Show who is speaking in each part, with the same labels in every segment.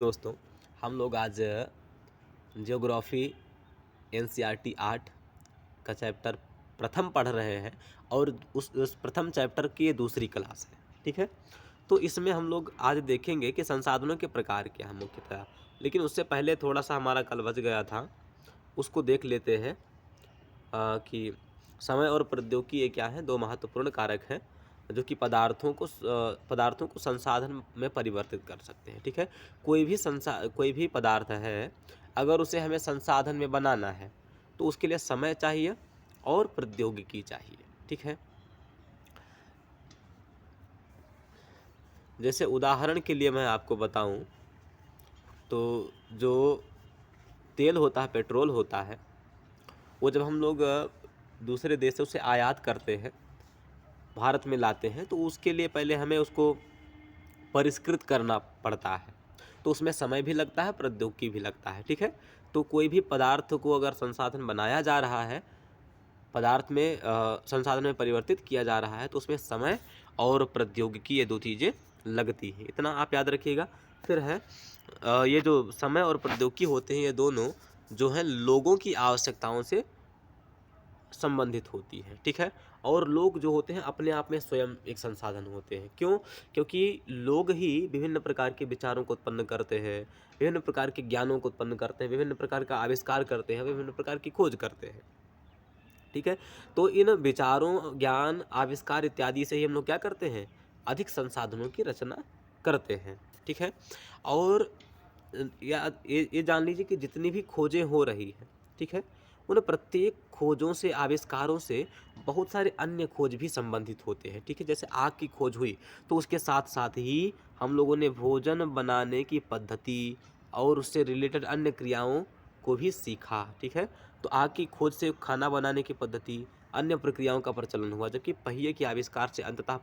Speaker 1: दोस्तों, हम लोग आज ज्योग्राफी एनसीईआरटी 8 का चैप्टर प्रथम पढ़ रहे हैं और उस प्रथम चैप्टर की ये दूसरी क्लास है। ठीक है, तो इसमें हम लोग आज देखेंगे कि संसाधनों के प्रकार क्या हैं मुख्यतः। लेकिन उससे पहले थोड़ा सा हमारा कल बच गया था, उसको देख लेते हैं कि समय और प्रौद्योगिकी ये क्या है, दो महत्वपूर्ण कारक हैं जो कि पदार्थों को संसाधन में परिवर्तित कर सकते हैं। ठीक है, कोई भी पदार्थ है, अगर उसे हमें संसाधन में बनाना है तो उसके लिए समय चाहिए और प्रौद्योगिकी चाहिए। ठीक है, जैसे उदाहरण के लिए मैं आपको बताऊं तो जो तेल होता है, पेट्रोल होता है, वो जब हम लोग दूसरे देशों से आयात करते हैं, भारत में लाते हैं, तो उसके लिए पहले हमें उसको परिष्कृत करना पड़ता है। तो उसमें समय भी लगता है, प्रौद्योगिकी भी लगता है। ठीक है, तो कोई भी पदार्थ को अगर संसाधन बनाया जा रहा है, पदार्थ में संसाधन में परिवर्तित किया जा रहा है, तो उसमें समय और प्रौद्योगिकी ये दो चीज़ें लगती हैं। इतना आप याद रखिएगा। फिर है ये जो समय और प्रौद्योगिकी होते हैं, ये दोनों जो हैं लोगों की आवश्यकताओं से संबंधित होती है। ठीक है, और लोग जो होते हैं अपने आप में स्वयं एक संसाधन होते हैं। क्यों? क्योंकि लोग ही विभिन्न प्रकार के विचारों को उत्पन्न करते हैं, विभिन्न प्रकार के ज्ञानों को उत्पन्न करते हैं, विभिन्न प्रकार का आविष्कार करते हैं, विभिन्न प्रकार की खोज करते हैं। ठीक है, तो इन विचारों, ज्ञान, आविष्कार इत्यादि से ही हम लोग क्या करते हैं, अधिक संसाधनों की रचना करते हैं। ठीक है, और ये जान लीजिए कि जितनी भी खोजें हो रही हैं, ठीक है, उन प्रत्येक खोजों से, आविष्कारों से बहुत सारे अन्य खोज भी संबंधित होते हैं। ठीक है, जैसे आग की खोज हुई तो उसके साथ साथ ही हम लोगों ने भोजन बनाने की पद्धति और उससे रिलेटेड अन्य क्रियाओं को भी सीखा। ठीक है, तो आग की खोज से खाना बनाने की पद्धति, अन्य प्रक्रियाओं का प्रचलन हुआ, जबकि पहिए के आविष्कार से अंततः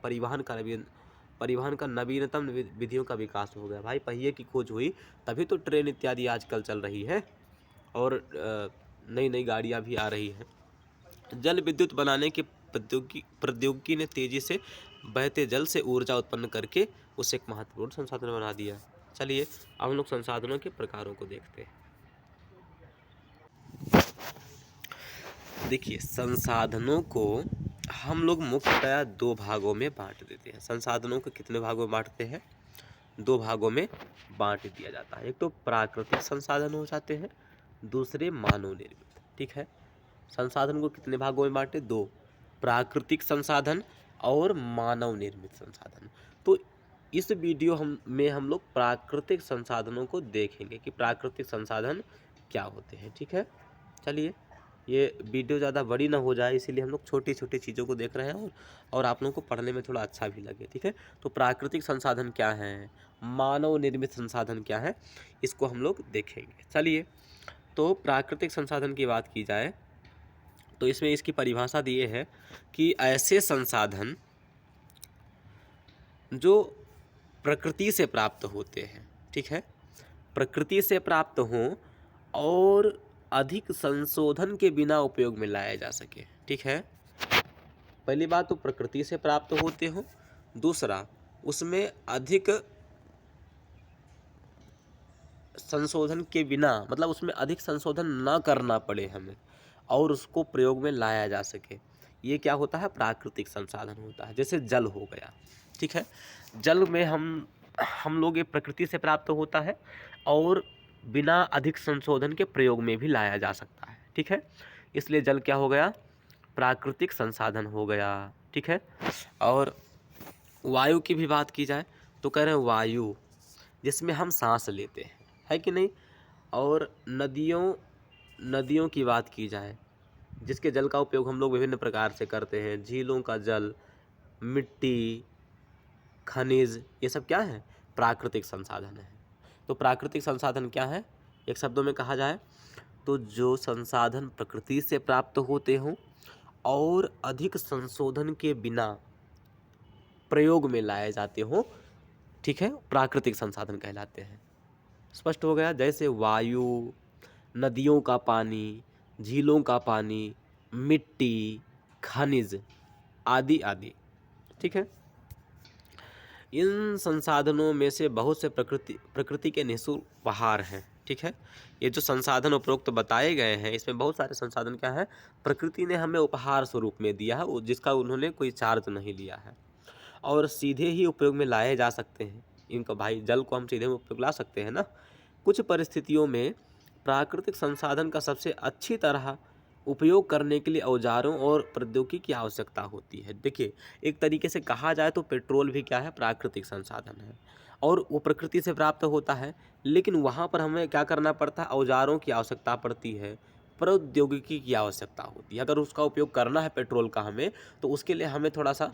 Speaker 1: परिवहन का नवीनतम विधियों का विकास हो गया। भाई, पहिए की खोज हुई तभी तो ट्रेन इत्यादि आजकल चल रही है और नई नई गाड़ियां भी आ रही हैं। जल विद्युत बनाने की प्रौद्योगिकी ने तेजी से बहते जल से ऊर्जा उत्पन्न करके उसे एक महत्वपूर्ण संसाधन बना दिया। चलिए अब हम लोग संसाधनों के प्रकारों को देखते हैं। देखिए, संसाधनों को हम लोग मुख्यतः दो भागों में बांट देते हैं। संसाधनों को कितने भागों में बांटते हैं? दो भागों में बांट दिया जाता है। एक तो प्राकृतिक संसाधन हो जाते हैं, दूसरे मानव निर्मित। ठीक है, संसाधन को कितने भागों में बांटे? दो, प्राकृतिक संसाधन और मानव निर्मित संसाधन। तो इस वीडियो में हम लोग प्राकृतिक संसाधनों को देखेंगे कि प्राकृतिक संसाधन क्या होते हैं। ठीक है, चलिए, ये वीडियो ज़्यादा बड़ी ना हो जाए, इसीलिए हम लोग छोटी छोटी चीज़ों को देख रहे हैं और आप लोगों को पढ़ने में थोड़ा अच्छा भी लगे। ठीक है, तो प्राकृतिक संसाधन क्या हैं, मानव निर्मित संसाधन क्या है, इसको हम लोग देखेंगे। चलिए, तो प्राकृतिक संसाधन की बात की जाए तो इसमें इसकी परिभाषा दी है कि ऐसे संसाधन जो प्रकृति से प्राप्त होते हैं। ठीक है, प्रकृति से प्राप्त हों और अधिक संशोधन के बिना उपयोग में लाया जा सके। ठीक है, पहली बात तो प्रकृति से प्राप्त होते हों, दूसरा उसमें अधिक संशोधन के बिना, मतलब उसमें अधिक संशोधन ना करना पड़े हमें और उसको प्रयोग में लाया जा सके। ये क्या होता है? प्राकृतिक संसाधन होता है। जैसे जल हो गया। ठीक है, जल में हम लोग ये प्रकृति से प्राप्त होता है और बिना अधिक संशोधन के प्रयोग में भी लाया जा सकता है। ठीक है, इसलिए जल क्या हो गया? प्राकृतिक संसाधन हो गया। ठीक है, और वायु की भी बात की जाए तो कह रहे हैं वायु, जिसमें हम सांस लेते हैं, है कि नहीं। और नदियों की बात की जाए, जिसके जल का उपयोग हम लोग विभिन्न प्रकार से करते हैं। झीलों का जल, मिट्टी, खनिज, ये सब क्या है? प्राकृतिक संसाधन है। तो प्राकृतिक संसाधन क्या है? एक शब्दों में कहा जाए तो जो संसाधन प्रकृति से प्राप्त होते हों और अधिक संशोधन के बिना प्रयोग में लाए जाते हों, ठीक है, प्राकृतिक संसाधन कहलाते हैं। स्पष्ट हो गया। जैसे वायु, नदियों का पानी, झीलों का पानी, मिट्टी, खनिज आदि आदि। ठीक है, इन संसाधनों में से बहुत से प्रकृति के निःशुल्क उपहार हैं। ठीक है, ये जो संसाधन उपरोक्त बताए गए हैं, इसमें बहुत सारे संसाधन क्या है, प्रकृति ने हमें उपहार स्वरूप में दिया है, जिसका उन्होंने कोई चार्ज नहीं लिया है और सीधे ही उपयोग में लाए जा सकते हैं। इनका भाई जल को हम सीधे उपयोग ला सकते हैं ना। कुछ परिस्थितियों में प्राकृतिक संसाधन का सबसे अच्छी तरह उपयोग करने के लिए औजारों और प्रौद्योगिकी की आवश्यकता होती है। देखिए, एक तरीके से कहा जाए तो पेट्रोल भी क्या है, प्राकृतिक संसाधन है और वो प्रकृति से प्राप्त होता है, लेकिन वहाँ पर हमें क्या करना पड़ता है, औजारों की आवश्यकता पड़ती है, प्रौद्योगिकी की आवश्यकता होती है। अगर उसका उपयोग करना है पेट्रोल का हमें, तो उसके लिए हमें थोड़ा सा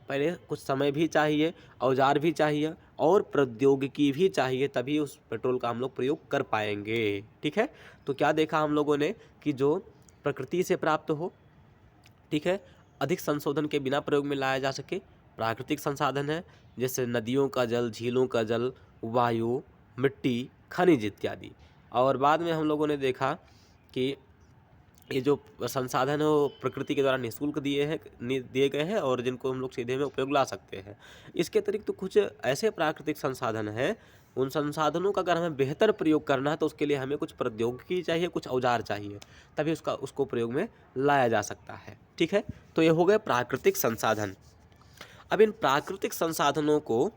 Speaker 1: पहले कुछ समय भी चाहिए, औजार भी चाहिए और प्रौद्योगिकी भी चाहिए, तभी उस पेट्रोल का हम लोग प्रयोग कर पाएंगे। ठीक है, तो क्या देखा हम लोगों ने कि जो प्रकृति से प्राप्त हो, ठीक है, अधिक संशोधन के बिना प्रयोग में लाया जा सके, प्राकृतिक संसाधन है, जैसे नदियों का जल, झीलों का जल, वायु, मिट्टी, खनिज इत्यादि। और बाद में हम लोगों ने देखा कि ये जो संसाधन है वो प्रकृति के द्वारा निःशुल्क दिए गए हैं और जिनको हम लोग सीधे में उपयोग ला सकते हैं। इसके अतिरिक्त तो कुछ ऐसे प्राकृतिक संसाधन हैं, उन संसाधनों का अगर हमें बेहतर प्रयोग करना है तो उसके लिए हमें कुछ प्रौद्योगिकी चाहिए, कुछ औजार चाहिए, तभी उसको प्रयोग में लाया जा सकता है। ठीक है, तो ये हो गए प्राकृतिक संसाधन। अब इन प्राकृतिक संसाधनों को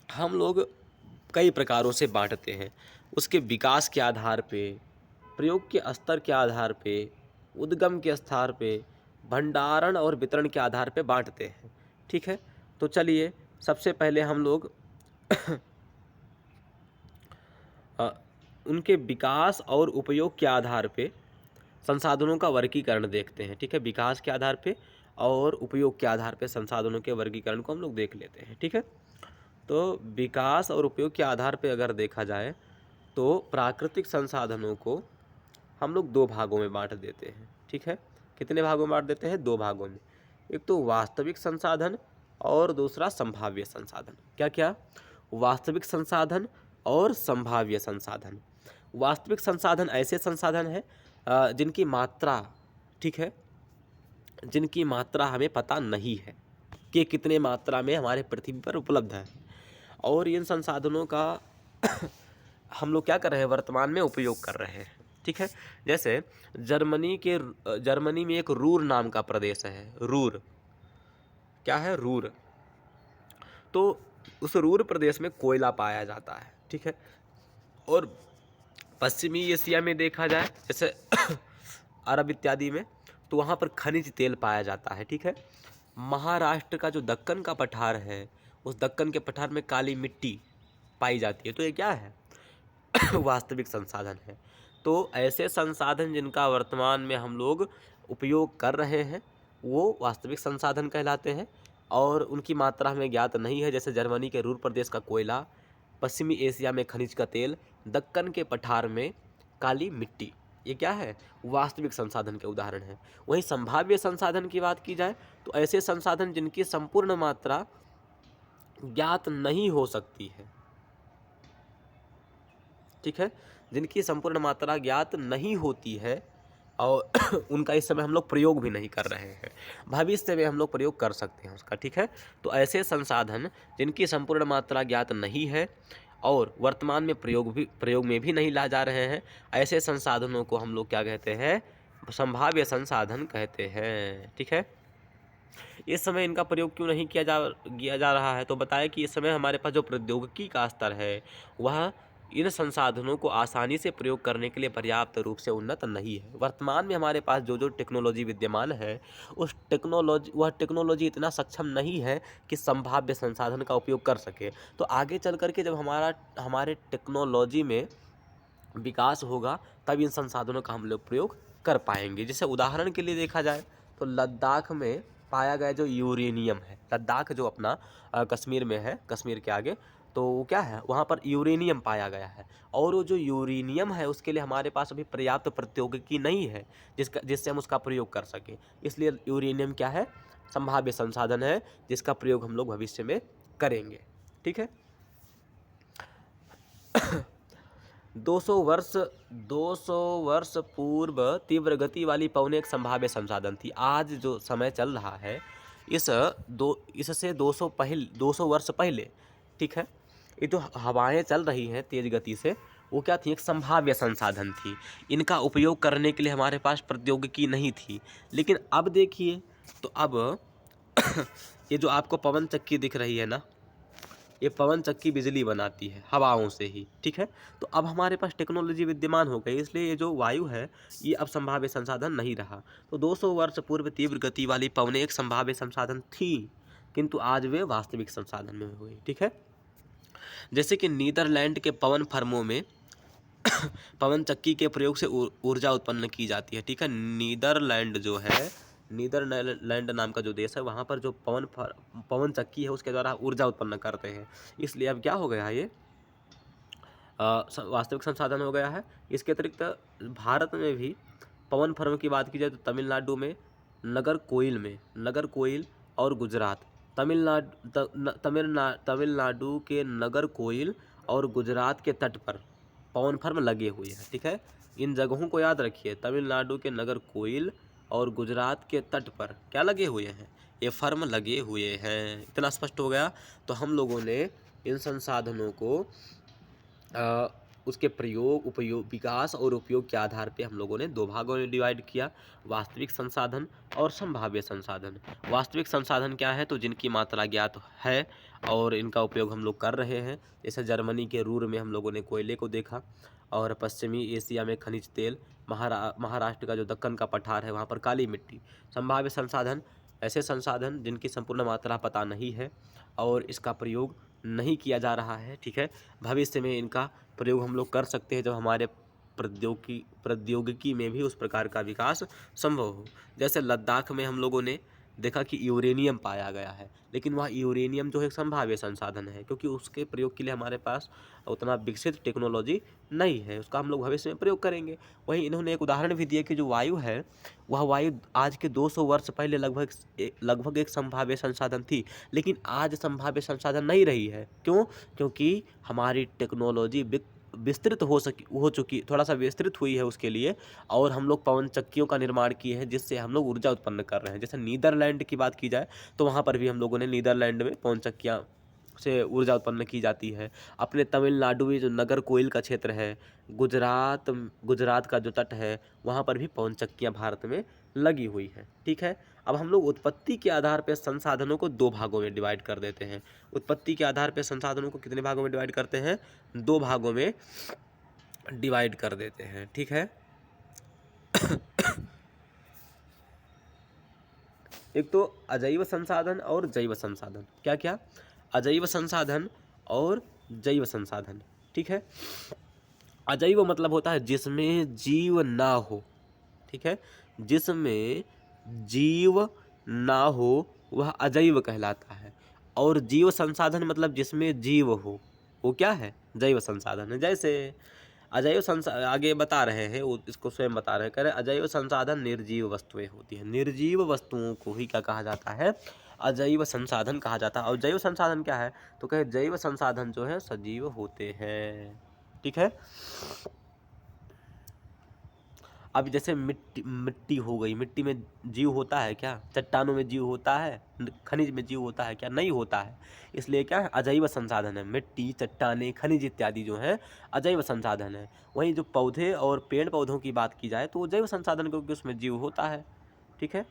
Speaker 1: हम लोग कई प्रकारों से बांटते हैं, उसके विकास के आधार पे, प्रयोग के स्तर के आधार पे, उद्गम के स्तर पे, भंडारण और वितरण के आधार पे बांटते हैं। ठीक है, तो चलिए सबसे पहले हम लोग उनके विकास और उपयोग के आधार पे संसाधनों का वर्गीकरण देखते हैं। ठीक है, विकास के आधार पे और उपयोग के आधार पे संसाधनों के वर्गीकरण को हम लोग देख लेते हैं। ठीक है, तो विकास और उपयोग के आधार पे अगर देखा जाए तो प्राकृतिक संसाधनों को हम लोग दो भागों में बांट देते हैं। ठीक है, कितने भागों में बांट देते हैं, दो भागों में। एक तो वास्तविक संसाधन और दूसरा संभाव्य संसाधन। क्या क्या, वास्तविक संसाधन और संभाव्य संसाधन। वास्तविक संसाधन ऐसे संसाधन हैं जिनकी मात्रा, ठीक है, जिनकी मात्रा हमें पता नहीं है कि कितने मात्रा में हमारे पृथ्वी पर उपलब्ध है, और इन संसाधनों का हम लोग क्या कर रहे हैं, वर्तमान में उपयोग कर रहे हैं। ठीक है, जैसे जर्मनी में एक रूर नाम का प्रदेश है। रूर क्या है, रूर। तो उस रूर प्रदेश में कोयला पाया जाता है। ठीक है, और पश्चिमी एशिया में देखा जाए जैसे अरब इत्यादि में, तो वहाँ पर खनिज तेल पाया जाता है। ठीक है, महाराष्ट्र का जो दक्कन का पठार है, उस दक्कन के पठार में काली मिट्टी पाई जाती है। तो ये क्या है, वास्तविक संसाधन है। तो ऐसे संसाधन जिनका वर्तमान में हम लोग उपयोग कर रहे हैं वो वास्तविक संसाधन कहलाते हैं और उनकी मात्रा हमें ज्ञात नहीं है, जैसे जर्मनी के रूर प्रदेश का कोयला, पश्चिमी एशिया में खनिज का तेल, दक्कन के पठार में काली मिट्टी। ये क्या है, वास्तविक संसाधन के उदाहरण हैं। वहीं संभाव्य संसाधन की बात की जाए तो ऐसे संसाधन जिनकी संपूर्ण मात्रा ज्ञात नहीं हो सकती है। ठीक है, जिनकी संपूर्ण मात्रा ज्ञात नहीं होती है और उनका इस समय हम लोग प्रयोग भी नहीं कर रहे हैं, भविष्य में हम लोग प्रयोग कर सकते हैं उसका। ठीक है, तो ऐसे संसाधन जिनकी संपूर्ण मात्रा ज्ञात नहीं है और वर्तमान में प्रयोग में भी नहीं ला जा रहे हैं, ऐसे संसाधनों को हम लोग क्या कहते हैं, संभाव्य संसाधन कहते हैं। ठीक है, इस समय इनका प्रयोग क्यों नहीं किया जा रहा है, तो बताया कि इस समय हमारे पास जो प्रौद्योगिकी का स्तर है वह इन संसाधनों को आसानी से प्रयोग करने के लिए पर्याप्त रूप से उन्नत नहीं है। वर्तमान में हमारे पास जो टेक्नोलॉजी विद्यमान है वह टेक्नोलॉजी इतना सक्षम नहीं है कि संभाव्य संसाधन का उपयोग कर सके। तो आगे चल करके जब हमारे टेक्नोलॉजी में विकास होगा तब इन संसाधनों का हम लोग प्रयोग कर पाएंगे। जैसे उदाहरण के लिए देखा जाए तो लद्दाख में पाया गया जो यूरेनियम है, लद्दाख जो अपना कश्मीर में है, कश्मीर के आगे, तो वो क्या है, वहाँ पर यूरेनियम पाया गया है और वो जो यूरेनियम है उसके लिए हमारे पास अभी पर्याप्त प्रौद्योगिकी नहीं है जिससे हम उसका प्रयोग कर सकें। इसलिए यूरेनियम क्या है, संभाव्य संसाधन है जिसका प्रयोग हम लोग भविष्य में करेंगे। ठीक है, 200 वर्ष पूर्व तीव्र गति वाली पवनें एक संभाव्य संसाधन थी। आज जो समय चल रहा है इससे 200 वर्ष पहले, ठीक है, ये जो हवाएं चल रही हैं तेज गति से, वो क्या थी, एक संभाव्य संसाधन थी। इनका उपयोग करने के लिए हमारे पास प्रौद्योगिकी नहीं थी। लेकिन अब देखिए, तो अब ये जो आपको पवन चक्की दिख रही है ना, ये पवन चक्की बिजली बनाती है हवाओं से ही, ठीक है। तो अब हमारे पास टेक्नोलॉजी विद्यमान हो गई, इसलिए ये जो वायु है ये अब संभाव्य संसाधन नहीं रहा। तो 200 वर्ष पूर्व तीव्र गति वाली पवनें एक संभाव्य संसाधन थी, किंतु आज वे वास्तविक संसाधन में हो गई, ठीक है। जैसे कि नीदरलैंड के पवन फर्मों में पवन चक्की के प्रयोग से ऊर्जा उत्पन्न की जाती है, ठीक है। नीदरलैंड जो है, नीदरलैंड नाम का जो देश है, वहाँ पर जो पवन चक्की है उसके द्वारा ऊर्जा उत्पन्न करते हैं। इसलिए अब क्या हो गया, ये वास्तविक संसाधन हो गया है। इसके अतिरिक्त भारत में भी पवन फर्म की बात की जाए तो तमिलनाडु में नगरकोइल और गुजरात, तमिलनाडु के नगरकोइल और गुजरात के तट पर पवन फर्म लगे हुए हैं, ठीक है। इन जगहों को याद रखिए, तमिलनाडु के नगरकोइल और गुजरात के तट पर क्या लगे हुए हैं, ये फर्म लगे हुए हैं। इतना स्पष्ट हो गया। तो हम लोगों ने इन संसाधनों को उसके प्रयोग, उपयोग, विकास और उपयोग के आधार पे हम लोगों ने दो भागों में डिवाइड किया, वास्तविक संसाधन और संभाव्य संसाधन। वास्तविक संसाधन क्या है, तो जिनकी मात्रा ज्ञात है और इनका उपयोग हम लोग कर रहे हैं। जैसे जर्मनी के रूर में हम लोगों ने कोयले को देखा, और पश्चिमी एशिया में खनिज तेल, महाराष्ट्र का जो दक्कन का पठार है वहाँ पर काली मिट्टी। संभाव्य संसाधन ऐसे संसाधन जिनकी संपूर्ण मात्रा पता नहीं है और इसका प्रयोग नहीं किया जा रहा है, ठीक है। भविष्य में इनका प्रयोग हम लोग कर सकते हैं जब हमारे प्रौद्योगिकी में भी उस प्रकार का विकास संभव हो। जैसे लद्दाख में हम लोगों ने देखा कि यूरेनियम पाया गया है, लेकिन वह यूरेनियम जो है संभाव्य संसाधन है, क्योंकि उसके प्रयोग के लिए हमारे पास उतना विकसित टेक्नोलॉजी नहीं है। उसका हम लोग भविष्य में प्रयोग करेंगे। वहीं इन्होंने एक उदाहरण भी दिया कि जो वायु है, वह वायु आज के 200 वर्ष पहले लगभग एक संभाव्य संसाधन थी, लेकिन आज संभाव्य संसाधन नहीं रही है। क्यों? क्योंकि हमारी टेक्नोलॉजी विस्तृत हो चुकी, थोड़ा सा विस्तृत हुई है उसके लिए, और हम लोग पवन चक्कियों का निर्माण किए हैं जिससे हम लोग ऊर्जा उत्पन्न कर रहे हैं। जैसे नीदरलैंड की बात की जाए तो वहाँ पर भी हम लोगों ने नीदरलैंड में पवन चक्कियाँ से ऊर्जा उत्पन्न की जाती है। अपने तमिलनाडु में जो नगरकोइल का क्षेत्र है, गुजरात का जो तट है, वहाँ पर भी पवन चक्कियाँ भारत में लगी हुई है, ठीक है। अब हम लोग उत्पत्ति के आधार पर संसाधनों को दो भागों में डिवाइड कर देते हैं। उत्पत्ति के आधार पर संसाधनों को कितने भागों में डिवाइड करते हैं? दो भागों में डिवाइड कर देते हैं, ठीक है। एक तो अजैव संसाधन और जैव संसाधन। क्या क्या? अजैव संसाधन और जैव संसाधन, ठीक है। अजैव मतलब होता है जिसमें जीव ना हो, ठीक है। जिसमें जीव ना हो वह अजैव कहलाता है। और जीव संसाधन मतलब जिसमें जीव हो, वो क्या है? जैव संसाधन है। जैसे अजैव आगे बता रहे हैं, वो इसको स्वयं बता रहे हैं, कह रहे अजैव संसाधन निर्जीव वस्तुएं होती हैं। निर्जीव वस्तुओं को ही क्या कहा जाता है? अजैव संसाधन कहा जाता है। और जैव संसाधन क्या है? तो कहे जैव संसाधन जो है सजीव होते हैं, ठीक है। अब जैसे मिट्टी हो गई, मिट्टी में जीव होता है क्या? चट्टानों में जीव होता है? खनिज में जीव होता है क्या? नहीं होता है। इसलिए क्या है? अजैव संसाधन है। मिट्टी, चट्टानें, खनिज इत्यादि जो है अजैव संसाधन है। वहीं जो पौधे और पेड़ पौधों की बात की जाए तो वो जैव संसाधन, क्योंकि उसमें जीव होता है, ठीक है।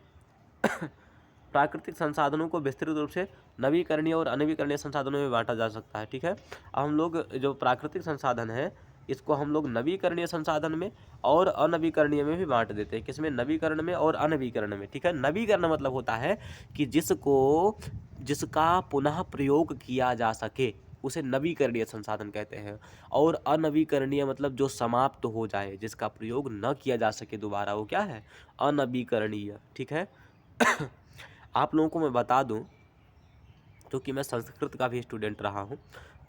Speaker 1: प्राकृतिक संसाधनों को विस्तृत रूप से नवीकरणीय और अनवीकरणीय संसाधनों में बांटा जा सकता है, ठीक है। अब हम लोग जो प्राकृतिक संसाधन है इसको हम लोग नवीकरणीय संसाधन में और अनवीकरणीय में भी बांट देते हैं। किसमें? नवीकरण में और अनवीकरण में, ठीक है। नवीकरण मतलब होता है कि जिसका पुनः प्रयोग किया जा सके, उसे नवीकरणीय संसाधन कहते हैं। और अनवीकरणीय मतलब जो समाप्त हो जाए, जिसका प्रयोग न किया जा सके दोबारा, वो क्या है? अनवीकरणीय, ठीक है। आप लोगों को मैं बता दूं, क्योंकि मैं संस्कृत का भी स्टूडेंट रहा हूं,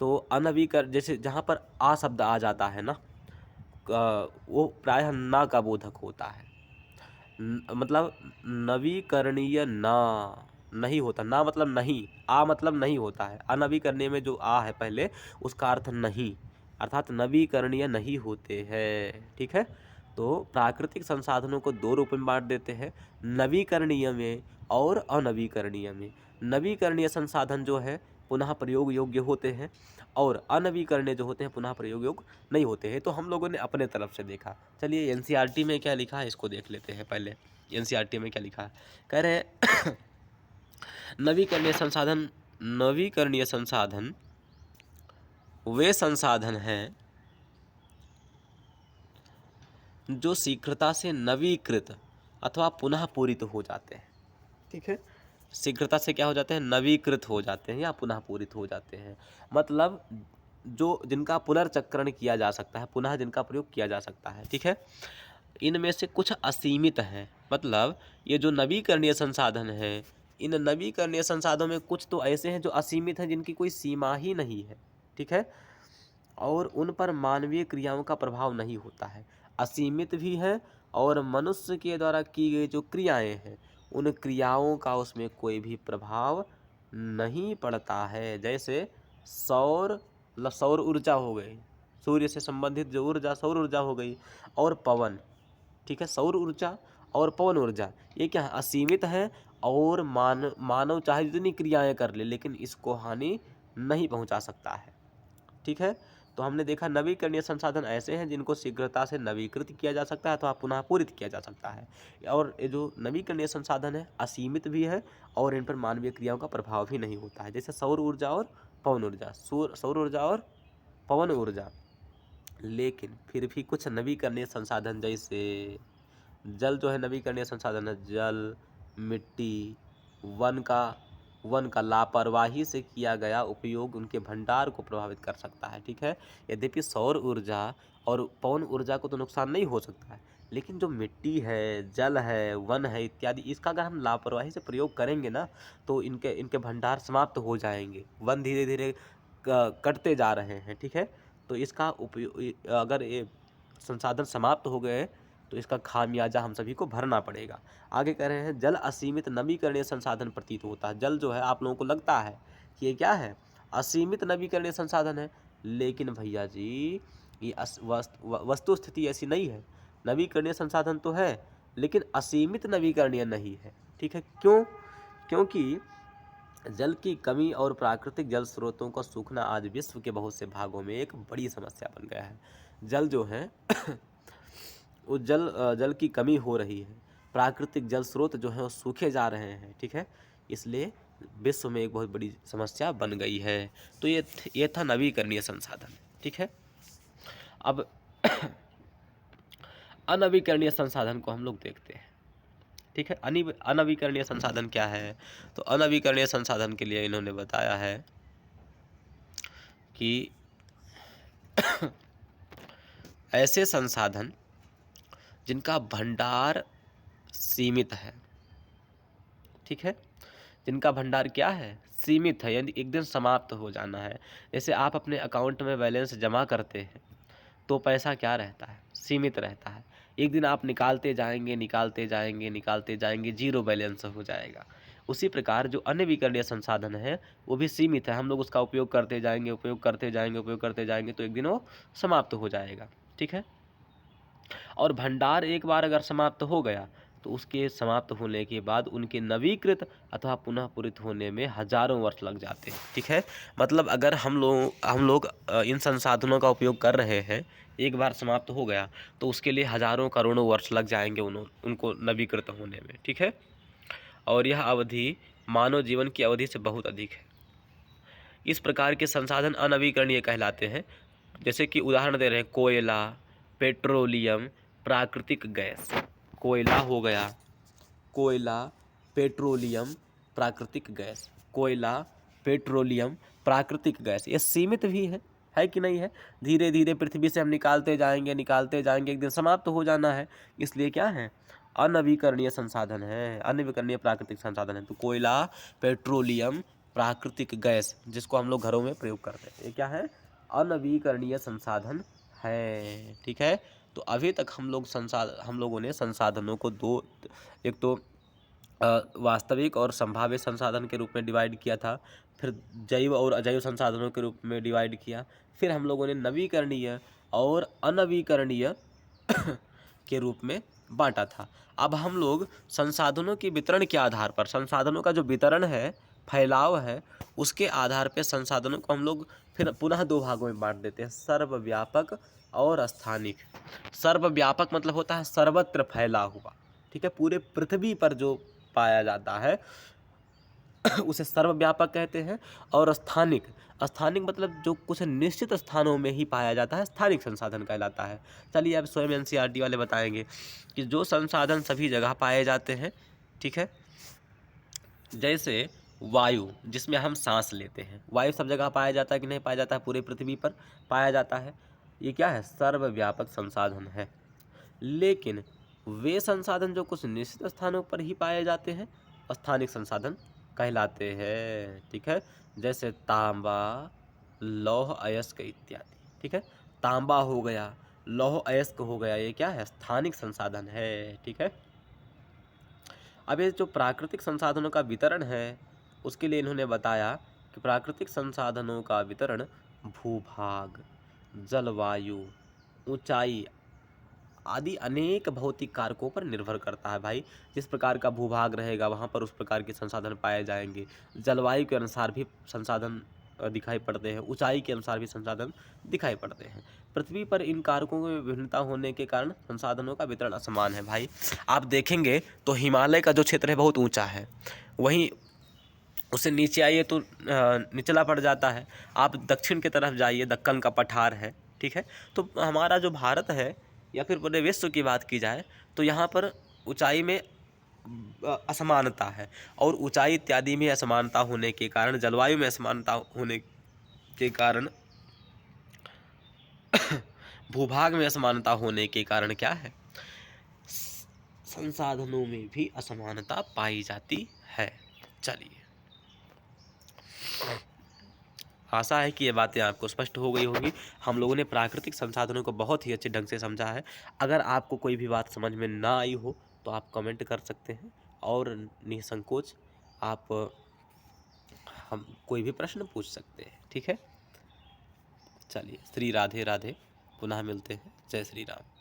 Speaker 1: तो अनवीकरण जैसे जहाँ पर आ शब्द आ जाता है ना, वो प्रायः ना का बोधक होता है। मतलब नवीकरणीय ना नहीं होता। ना मतलब नहीं, आ मतलब नहीं होता है। अनवीकरणीय में जो आ है पहले, उसका अर्थ नहीं, अर्थात नवीकरणीय नहीं होते हैं, ठीक है। तो प्राकृतिक संसाधनों को दो रूप में बांट देते हैं, नवीकरणीय में और अनवीकरणीय में। नवीकरणीय संसाधन जो है पुनः प्रयोग योग्य होते हैं और अनवीकरणीय जो होते हैं पुनः प्रयोग योग्य नहीं होते हैं। तो हम लोगों ने अपने तरफ से देखा। चलिए एनसीईआरटी में क्या लिखा है इसको देख लेते हैं। पहले एनसीईआरटी में क्या लिखा है, कह रहे हैं नवीकरणीय संसाधन वे संसाधन हैं जो शीघ्रता से नवीकृत अथवा पुनः पूरित हो जाते हैं। ठीक है, शीघ्रता से क्या हो जाते हैं, नवीकृत हो जाते हैं या पुनः पूरित हो जाते हैं। मतलब जो जिनका पुनर्चक्रण किया जा सकता है, पुनः जिनका प्रयोग किया जा सकता है। ठीक है, इनमें से कुछ असीमित हैं। मतलब ये जो नवीकरणीय संसाधन हैं, इन नवीकरणीय संसाधनों में कुछ तो ऐसे हैं जो असीमित हैं, जिनकी कोई सीमा ही नहीं है। ठीक है, और उन पर मानवीय क्रियाओं का प्रभाव नहीं होता है। असीमित भी है और मनुष्य के द्वारा की गई जो क्रियाएं हैं, उन क्रियाओं का उसमें कोई भी प्रभाव नहीं पड़ता है। जैसे सौर ऊर्जा हो गई, सूर्य से संबंधित जो ऊर्जा सौर ऊर्जा हो गई, और पवन। ठीक है, सौर ऊर्जा और पवन ऊर्जा ये क्या है, असीमित है और मानव चाहे जितनी क्रियाएं कर ले लेकिन इसको हानि नहीं पहुंचा सकता है। ठीक है, तो हमने देखा नवीकरणीय संसाधन ऐसे हैं जिनको शीघ्रता से नवीकृत किया जा सकता है अथवा पुनः पूरित किया जा सकता है। और ये जो नवीकरणीय संसाधन है असीमित भी है और इन पर मानवीय क्रियाओं का प्रभाव भी नहीं होता है। जैसे सौर ऊर्जा और पवन ऊर्जा, सौर ऊर्जा और पवन ऊर्जा। लेकिन फिर भी कुछ नवीकरणीय संसाधन, जैसे जल जो है नवीकरणीय संसाधन है, जल, मिट्टी, वन का लापरवाही से किया गया उपयोग उनके भंडार को प्रभावित कर सकता है। ठीक है, यद्यपि सौर ऊर्जा और पवन ऊर्जा को तो नुकसान नहीं हो सकता है, लेकिन जो मिट्टी है, जल है, वन है इत्यादि, इसका अगर हम लापरवाही से प्रयोग करेंगे ना तो इनके भंडार समाप्त हो जाएंगे। वन धीरे धीरे कटते जा रहे हैं। ठीक है, तो इसका उपयोग, अगर ये संसाधन समाप्त हो गए तो इसका खामियाजा हम सभी को भरना पड़ेगा। आगे कह रहे हैं जल असीमित नवीकरणीय संसाधन प्रतीत होता है। जल जो है आप लोगों को लगता है कि ये क्या है, असीमित नवीकरणीय संसाधन है, लेकिन भैया जी ये वस्तु स्थिति ऐसी नहीं है। नवीकरणीय संसाधन तो है लेकिन असीमित नवीकरणीय नहीं है। ठीक है, क्यों? क्योंकि जल की कमी और प्राकृतिक जल स्रोतों का सूखना आज विश्व के बहुत से भागों में एक बड़ी समस्या बन गया है। जल जो है वो जल की कमी हो रही है, प्राकृतिक जल स्रोत जो है वो सूखे जा रहे हैं। ठीक है, इसलिए विश्व में एक बहुत बड़ी समस्या बन गई है। तो ये था नवीकरणीय संसाधन। ठीक है, अब अनवीकरणीय संसाधन को हम लोग देखते हैं। ठीक है, अनवीकरणीय संसाधन क्या है? तो अनवीकरणीय संसाधन के लिए इन्होंने बताया है कि ऐसे संसाधन जिनका भंडार सीमित है। ठीक है, जिनका भंडार क्या है, सीमित है, यानी एक दिन समाप्त हो जाना है। जैसे आप अपने अकाउंट में बैलेंस जमा करते हैं तो पैसा क्या रहता है, सीमित रहता है। एक दिन आप निकालते जाएंगे, जीरो बैलेंस हो जाएगा। उसी प्रकार जो अनवीकरणीय संसाधन है वो भी सीमित है। हम लोग उसका उपयोग करते जाएंगे तो एक दिन वो समाप्त हो जाएगा। ठीक है, और भंडार एक बार अगर समाप्त हो गया तो उसके समाप्त होने के बाद उनके नवीकृत अथवा पुनः पूरित होने में हजारों वर्ष लग जाते हैं। ठीक है, मतलब अगर हम लोग इन संसाधनों का उपयोग कर रहे हैं, एक बार समाप्त हो गया तो उसके लिए हजारों करोड़ों वर्ष लग जाएंगे उनको नवीकृत होने में। ठीक है, और यह अवधि मानव जीवन की अवधि से बहुत अधिक है। इस प्रकार के संसाधन अनवीकरणीय कहलाते हैं। जैसे कि उदाहरण दे रहे हैं, कोयला, पेट्रोलियम, प्राकृतिक गैस। कोयला हो गया, कोयला, पेट्रोलियम, प्राकृतिक गैस। कोयला, पेट्रोलियम, प्राकृतिक गैस, ये सीमित भी है कि नहीं है? धीरे धीरे पृथ्वी से हम निकालते जाएंगे, एक दिन समाप्त हो जाना है। इसलिए क्या है, अनवीकरणीय संसाधन है, अनवीकरणीय प्राकृतिक संसाधन है। तो कोयला, पेट्रोलियम, प्राकृतिक गैस, जिसको हम लोग घरों में प्रयोग करते हैं, ये क्या है, अनवीकरणीय संसाधन है। ठीक है, तो अभी तक हम लोगों ने संसाधनों को दो, एक तो वास्तविक और संभाव्य संसाधन के रूप में डिवाइड किया था, फिर जैव और अजैव संसाधनों के रूप में डिवाइड किया, फिर हम लोगों ने नवीकरणीय और अनवीकरणीय के रूप में बांटा था। अब हम लोग संसाधनों के वितरण के आधार पर, संसाधनों का जो वितरण है, फैलाव है, उसके आधार पर संसाधनों को हम लोग फिर पुनः दो भागों में बांट देते हैं, सर्वव्यापक और स्थानिक। सर्वव्यापक मतलब होता है सर्वत्र फैला हुआ, ठीक है, पूरे पृथ्वी पर जो पाया जाता है उसे सर्वव्यापक कहते हैं। और स्थानिक, स्थानिक मतलब जो कुछ निश्चित स्थानों में ही पाया जाता है, स्थानिक संसाधन कहलाता है। चलिए अब स्वयं एनसीईआरटी वाले बताएंगे कि जो संसाधन सभी जगह पाए जाते हैं, ठीक है, जैसे वायु, जिसमें हम सांस लेते हैं, वायु सब जगह पाया जाता है कि नहीं पाया जाता है? पूरे पृथ्वी पर पाया जाता है। ये क्या है? सर्वव्यापक संसाधन है। लेकिन वे संसाधन जो कुछ निश्चित स्थानों पर ही पाए जाते हैं, स्थानिक संसाधन कहलाते हैं, ठीक है, जैसे तांबा, लौह अयस्क इत्यादि, ठीक है। तांबा हो गया, लौह अयस्क हो गया, ये क्या है? स्थानिक संसाधन है, ठीक है। अब ये जो प्राकृतिक संसाधनों का वितरण है, उसके लिए इन्होंने बताया कि प्राकृतिक संसाधनों का वितरण भूभाग, जलवायु, ऊंचाई आदि अनेक भौतिक कारकों पर निर्भर करता है भाई। जिस प्रकार का भूभाग रहेगा वहाँ पर उस प्रकार के संसाधन पाए जाएंगे। जलवायु के अनुसार भी संसाधन दिखाई पड़ते हैं, ऊंचाई के अनुसार भी संसाधन दिखाई पड़ते हैं। पृथ्वी पर इन कारकों में विभिन्नता होने के कारण संसाधनों का वितरण असमान है भाई। आप देखेंगे तो हिमालय का जो क्षेत्र है बहुत ऊंचा है, वहीं उससे नीचे आइए तो निचला पड़ जाता है। आप दक्षिण की तरफ जाइए, दक्कन का पठार है, ठीक है। तो हमारा जो भारत है या फिर पूरे विश्व की बात की जाए तो यहाँ पर ऊंचाई में असमानता है, और ऊंचाई इत्यादि में असमानता होने के कारण, जलवायु में असमानता होने के कारण, भूभाग में असमानता होने के कारण क्या है? संसाधनों में भी असमानता पाई जाती है। चलिए, आशा है कि ये बातें आपको स्पष्ट हो गई होगी। हम लोगों ने प्राकृतिक संसाधनों को बहुत ही अच्छे ढंग से समझा है। अगर आपको कोई भी बात समझ में ना आई हो तो आप कमेंट कर सकते हैं, और निसंकोच आप हम कोई भी प्रश्न पूछ सकते हैं, ठीक है। चलिए, श्री राधे राधे, पुनः मिलते हैं। जय श्री राम।